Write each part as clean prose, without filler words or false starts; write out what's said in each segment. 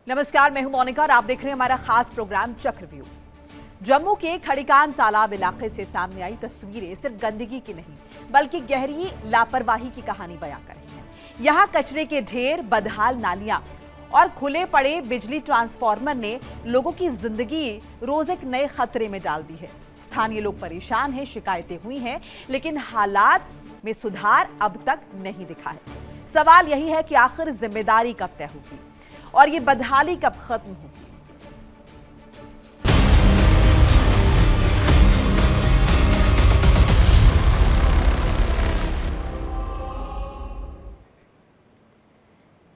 नमस्कार, मैं हूं मोनिका और आप देख रहे हैं हमारा खास प्रोग्राम चक्रव्यूह। जम्मू के खड़ीकान तालाब इलाके से सामने आई तस्वीरें सिर्फ गंदगी की नहीं बल्कि गहरी लापरवाही की कहानी बयां कर रही हैं। यहां कचरे के ढेर, बदहाल नालियां और खुले पड़े बिजली ट्रांसफार्मर ने लोगों की जिंदगी रोज एक नए खतरे में डाल दी है। स्थानीय लोग परेशान हैं, शिकायतें हुई हैं, लेकिन हालात में सुधार अब तक नहीं दिखा है। सवाल यही है कि आखिर जिम्मेदारी कब तय होगी और ये बदहाली कब खत्म होगी।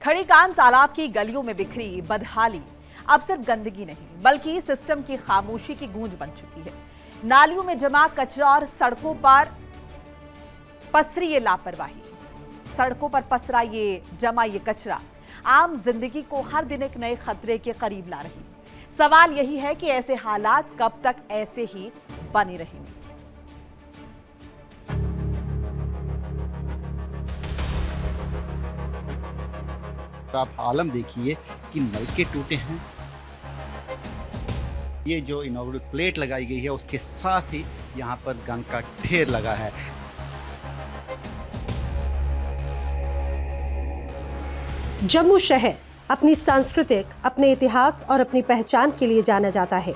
खड़ीकान तालाब की गलियों में बिखरी बदहाली अब सिर्फ गंदगी नहीं बल्कि सिस्टम की खामोशी की गूंज बन चुकी है। नालियों में जमा कचरा और सड़कों पर पसरी ये लापरवाही, सड़कों पर पसरा ये जमा ये कचरा आम जिंदगी को हर दिन एक नए खतरे के करीब ला रही। सवाल यही है कि ऐसे हालात कब तक ऐसे ही बने रहेंगे। आप आलम देखिए कि नलके टूटे हैं। ये जो इनॉग्रेट प्लेट लगाई गई है उसके साथ ही यहाँ पर गंद का ढेर लगा है। जम्मू शहर अपनी सांस्कृतिक, अपने इतिहास और अपनी पहचान के लिए जाना जाता है,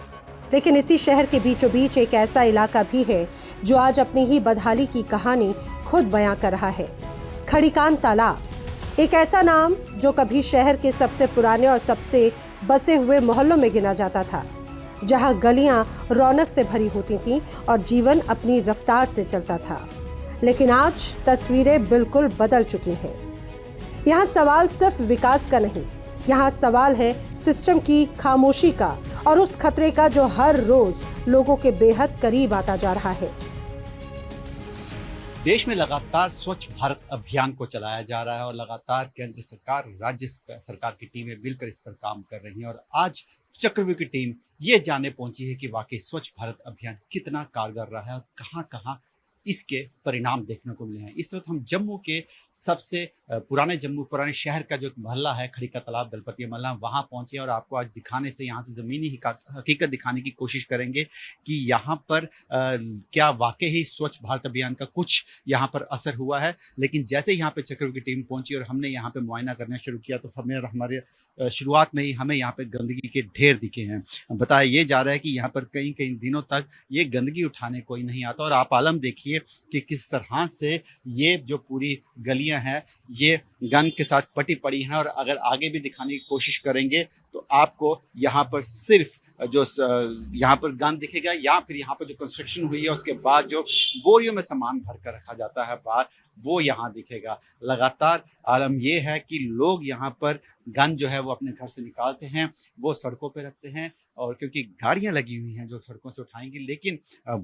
लेकिन इसी शहर के बीचों बीच एक ऐसा इलाका भी है जो आज अपनी ही बदहाली की कहानी खुद बयां कर रहा है। खड़ीकान तालाब, एक ऐसा नाम जो कभी शहर के सबसे पुराने और सबसे बसे हुए मोहल्लों में गिना जाता था, जहां गलियां रौनक से भरी होती थीं और जीवन अपनी रफ्तार से चलता था। लेकिन आज तस्वीरें बिल्कुल बदल चुकी हैं। यहाँ सवाल सिर्फ विकास का नहीं, यहाँ सवाल है सिस्टम की खामोशी का और उस खतरे का जो हर रोज लोगों के बेहद करीब आता जा रहा है। देश में लगातार स्वच्छ भारत अभियान को चलाया जा रहा है और लगातार केंद्र सरकार, राज्य सरकार की टीमें मिलकर इस पर काम कर रही हैं। और आज चक्रव्यूह की टीम ये जानने पहुंची है कि वाकई स्वच्छ भारत अभियान कितना कारगर रहा है और कहां-कहां इसके परिणाम देखने को मिले हैं। इस वक्त हम जम्मू के सबसे पुराने शहर का जो मोहल्ला है, खड़ीका तालाब दलपतिया मोहल्ला, वहाँ पहुँचे और आपको आज दिखाने से, यहाँ से ज़मीनी हकीकत दिखाने की कोशिश करेंगे कि यहाँ पर क्या वाकई ही स्वच्छ भारत अभियान का कुछ यहाँ पर असर हुआ है। लेकिन जैसे ही यहाँ पे चक्रव्यूह की टीम पहुँची और हमने यहाँ पे मुआयना करना शुरू किया तो हमारे शुरुआत में ही हमें यहाँ पे गंदगी के ढेर दिखे हैं। बताया ये जा रहा है कि यहाँ पर कई दिनों तक ये गंदगी उठाने कोई नहीं आता। और आप आलम देखिए कि किस तरह से ये जो पूरी गलियां हैं ये गंद के साथ पटी पड़ी हैं। और अगर आगे भी दिखाने की कोशिश करेंगे तो आपको यहाँ पर सिर्फ जो यहाँ पर गंद दिखेगा या फिर यहाँ पर जो कंस्ट्रक्शन हुई है उसके बाद जो बोरियों में सामान भर कर रखा जाता है बाहर, वो यहाँ दिखेगा। लगातार आलम ये है कि लोग यहाँ पर गंद जो है वो अपने घर से निकालते हैं, वो सड़कों पे रखते हैं और क्योंकि गाड़ियाँ लगी हुई हैं जो सड़कों से उठाएंगी, लेकिन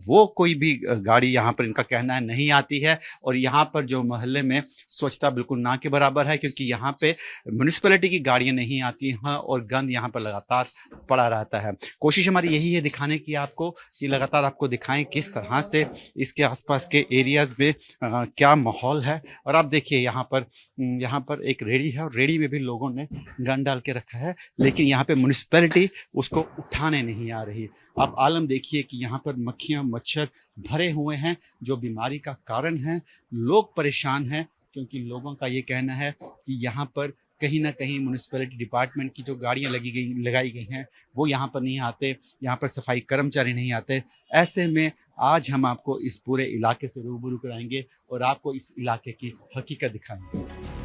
वो कोई भी गाड़ी यहाँ पर इनका कहना है नहीं आती है। और यहाँ पर जो मोहल्ले में स्वच्छता बिल्कुल ना के बराबर है क्योंकि यहाँ पे म्यूनिसिपैलिटी की गाड़ियाँ नहीं आती हैं और गंद यहाँ पर लगातार पड़ा रहता है। कोशिश हमारी यही है दिखाने की आपको कि लगातार आपको दिखाएं किस तरह से इसके आसपास के एरियाज़ में क्या माहौल है। और आप देखिए यहाँ पर एक रेड़ी है और रेड़ी में भी लोगों ने गंद डाल के रखा है, लेकिन यहाँ पे म्यूनिसिपैलिटी उसको उठाने नहीं आ रही। आप आलम देखिए कि यहाँ पर मक्खियाँ, मच्छर भरे हुए हैं जो बीमारी का कारण है। लोग परेशान हैं क्योंकि लोगों का ये कहना है कि यहाँ पर कहीं ना कहीं म्यूनिसिपैलिटी डिपार्टमेंट की जो गाड़ियाँ लगाई गई हैं वो यहाँ पर नहीं आते, यहाँ पर सफाई कर्मचारी नहीं आते। ऐसे में आज हम आपको इस पूरे इलाके से रूबरू कराएंगे और आपको इस इलाके की हकीकत दिखाएंगे।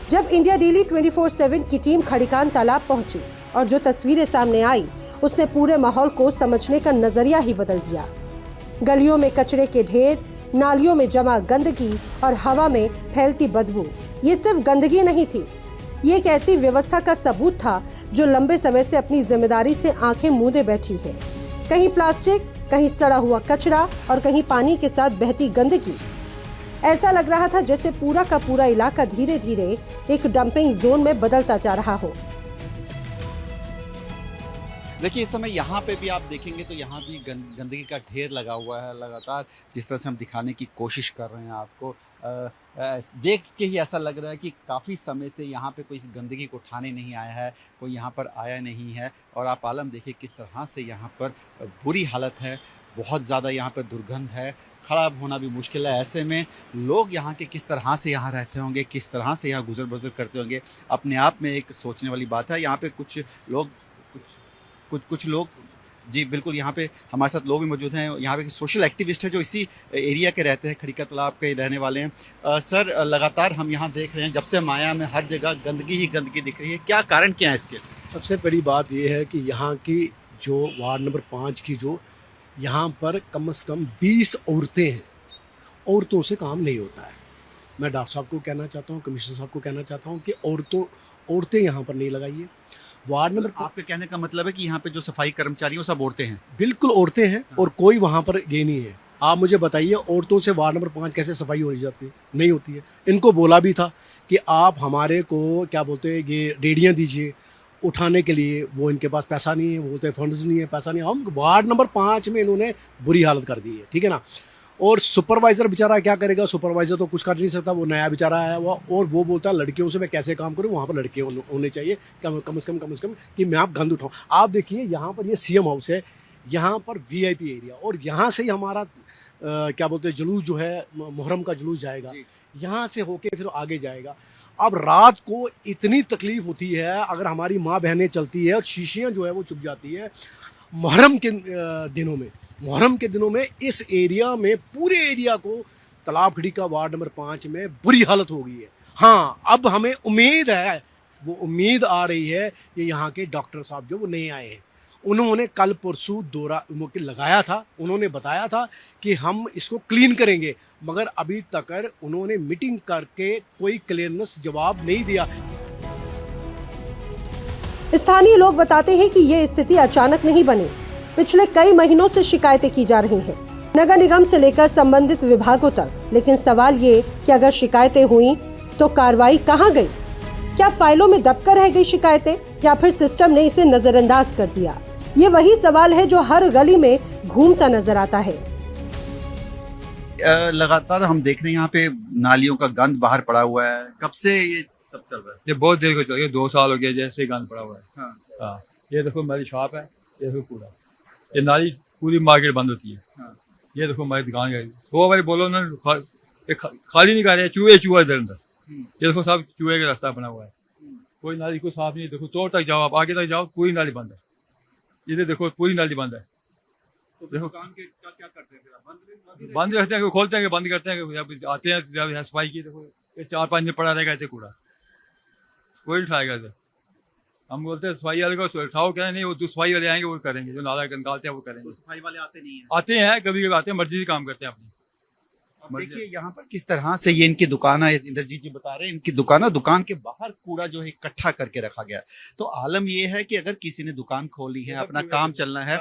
जब इंडिया डेली 24/7 की टीम खड़ीकान तालाब पहुंची और जो तस्वीरें सामने आई उसने पूरे माहौल को समझने का नजरिया ही बदल दिया। गलियों में कचरे के ढेर, नालियों में जमा गंदगी और हवा में फैलती बदबू, ये सिर्फ गंदगी नहीं थी, ये एक ऐसी व्यवस्था का सबूत था जो लंबे समय से अपनी जिम्मेदारी से आंखें मूंदे बैठी है। कहीं प्लास्टिक, कहीं सड़ा हुआ कचरा और कहीं पानी के साथ बहती गंदगी। ऐसा लग रहा था जैसे पूरा का पूरा इलाका धीरे धीरे एक डंपिंग जोन में बदलता जा रहा हो। देखिए इस समय यहाँ पे भी आप देखेंगे तो यहाँ भी गंदगी का ढेर लगा हुआ है। लगातार जिस तरह से हम दिखाने की कोशिश कर रहे हैं आपको, देख के ही ऐसा लग रहा है कि काफ़ी समय से यहाँ पे कोई इस गंदगी को उठाने नहीं आया है, कोई यहाँ पर आया नहीं है। और आप आलम देखिए किस तरह से यहाँ पर बुरी हालत है, बहुत ज़्यादा यहाँ पर दुर्गंध है, खड़ा होना भी मुश्किल है। ऐसे में लोग यहाँ के किस तरह से यहाँ रहते होंगे, किस तरह से यहाँ गुजर बसर करते होंगे, अपने आप में एक सोचने वाली बात है। यहाँ पे कुछ लोग जी बिल्कुल, यहाँ पे हमारे साथ लोग भी मौजूद हैं। यहाँ पे सोशल एक्टिविस्ट है जो इसी एरिया के रहते हैं, खड़ीका तालाब के रहने वाले हैं। सर, लगातार हम यहाँ देख रहे हैं जब से हम आया में हर जगह गंदगी ही गंदगी दिख रही है, क्या कारण क्या है इसके? सबसे बड़ी बात यह है कि यहाँ की जो वार्ड नंबर 5 की जो यहाँ पर कम से कम 20 औरतें हैं, औरतों से काम नहीं होता है। मैं डॉक्टर साहब को कहना चाहता हूँ, कमिश्नर साहब को कहना चाहता हूँ कि औरतें यहाँ पर नहीं लगाइए। वार्ड नंबर, आपके कहने का मतलब है कि यहाँ पे जो सफाई कर्मचारी हैं वो सब औरतें हैं? बिल्कुल औरतें हैं और कोई वहाँ पर ये नहीं है। आप मुझे बताइए, औरतों से वार्ड नंबर 5 कैसे सफाई हो जाती है? नहीं होती है। इनको बोला भी था कि आप हमारे को क्या बोलते हैं, ये रेडियाँ दीजिए उठाने के लिए, वो इनके पास पैसा नहीं है, वो बोलते हैं फंड्स नहीं है, पैसा नहीं है। हम वार्ड नंबर 5 में इन्होंने बुरी हालत कर दी है, ठीक है ना। और सुपरवाइज़र बेचारा क्या करेगा, सुपरवाइज़र तो कुछ कर नहीं सकता, वो नया बेचारा आया हुआ, और वो बोलता है लड़कियों से मैं कैसे काम करूँ, वहाँ पर लड़के होने चाहिए कम से कम कि मैं आप गंद उठाऊँ। आप देखिए यहाँ पर ये सीएम हाउस है, यहाँ पर वीआईपी एरिया, और यहाँ से ही हमारा क्या बोलते हैं जुलूस जो है, मुहर्रम का जुलूस जाएगा, यहाँ से होके फिर आगे जाएगा। अब रात को इतनी तकलीफ होती है, अगर हमारी माँ बहनें चलती है और शीशियाँ जो है वो चुभ जाती है। मुहर्रम के दिनों में इस एरिया में, पूरे एरिया को, तालाब खड़ीका वार्ड नंबर 5 में बुरी हालत हो गई है। हाँ, अब हमें उम्मीद है, वो उम्मीद आ रही है कि यहाँ के डॉक्टर साहब जो वो नहीं आए हैं, उन्होंने कल परसों दौरा लगाया था, उन्होंने बताया था कि हम इसको क्लीन करेंगे, मगर अभी तक उन्होंने मीटिंग करके कोई क्लियरनेस जवाब नहीं दिया। स्थानीय लोग बताते हैं कि ये स्थिति अचानक नहीं बनी, पिछले कई महीनों से शिकायतें की जा रही हैं, नगर निगम से लेकर संबंधित विभागों तक। लेकिन सवाल ये कि अगर शिकायतें हुई तो कार्रवाई कहाँ गई? क्या फाइलों में दबकर रह गई शिकायतें, या फिर सिस्टम ने इसे नजरअंदाज कर दिया? ये वही सवाल है जो हर गली में घूमता नजर आता है। लगातार हम देख रहे हैं यहाँ पे नालियों का गंद बाहर पड़ा हुआ है। कब से ये सब चल रहा है? ये बहुत देर को चल रहा है, 2 साल हो गया जैसे गंद पड़ा हुआ है। हाँ। ये देखो मेरी शॉप है, ये देखो कूड़ा, ये नाली पूरी मार्केट बंद होती है। हाँ। ये देखो हमारी दुकान है, 2 बार बोलो ना, खाली नहीं कर रहे, चूहे इधर अंदर। ये देखो सब चूहे का रास्ता बना हुआ है, कोई नाली को साफ नहीं। देखो तोड़ तक जाओ, आप आगे तक जाओ, पूरी नाली बंद है। इधर देखो पूरी नाली बंद है। तो देखो दुकान के क्या करते हैं? बंद रखते हैं, खोलते हैं, बंद करते हैं, आते हैं सफाई की। देखो ये 4-5 दिन पड़ा रहेगा ऐसे कूड़ा, कोई नहीं उठाएगा इधर। हम बोलते हैं सफाई वाले को उठाओ, क्या नहीं, वो जो सफाई वाले आएंगे वो करेंगे, जो नाला निकालते हैं वो करेंगे। तो सफाई वाले आते नहीं है? आते हैं, कभी कभी आते हैं, मर्जी से काम करते हैं अपनी। देखिए यहाँ पर किस तरह से ये इनकी दुकान है, इंद्रजीत जी बता रहे हैं, इनकी दुकान के बाहर कूड़ा जो है इकट्ठा करके रखा गया। तो आलम ये है कि अगर किसी ने दुकान खोली है, अपना काम चलना है,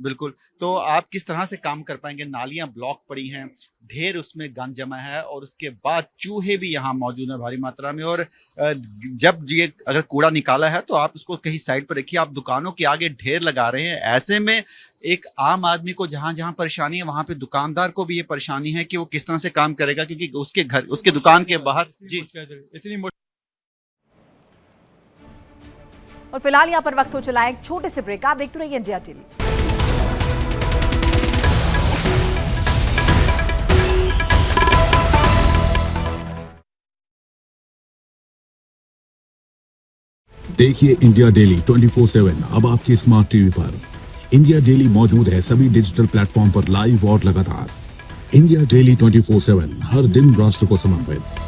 बिल्कुल, तो आप किस तरह से काम कर पाएंगे? नालियां ब्लॉक पड़ी हैं, ढेर उसमें गंद जमा है, और उसके बाद चूहे भी यहाँ मौजूद है भारी मात्रा में। और जब ये अगर कूड़ा निकाला है तो आप उसको कहीं साइड पर रखिए, आप दुकानों के आगे ढेर लगा रहे हैं। ऐसे में एक आम आदमी को जहां जहां परेशानी है, वहां पे दुकानदार को भी ये परेशानी है कि वो किस तरह से काम करेगा, क्योंकि उसके घर, उसके दुकान के बाहर जी इतनी। और फिलहाल यहाँ पर वक्त हो चला है एक छोटे से ब्रेक। आप देखते रहिए इंडिया टीवी। देखिए इंडिया डेली 24/7 अब आपकी स्मार्ट टीवी पर। इंडिया डेली मौजूद है सभी डिजिटल प्लेटफॉर्म पर लाइव और लगातार। इंडिया डेली 24/7 हर दिन राष्ट्र को समर्पित।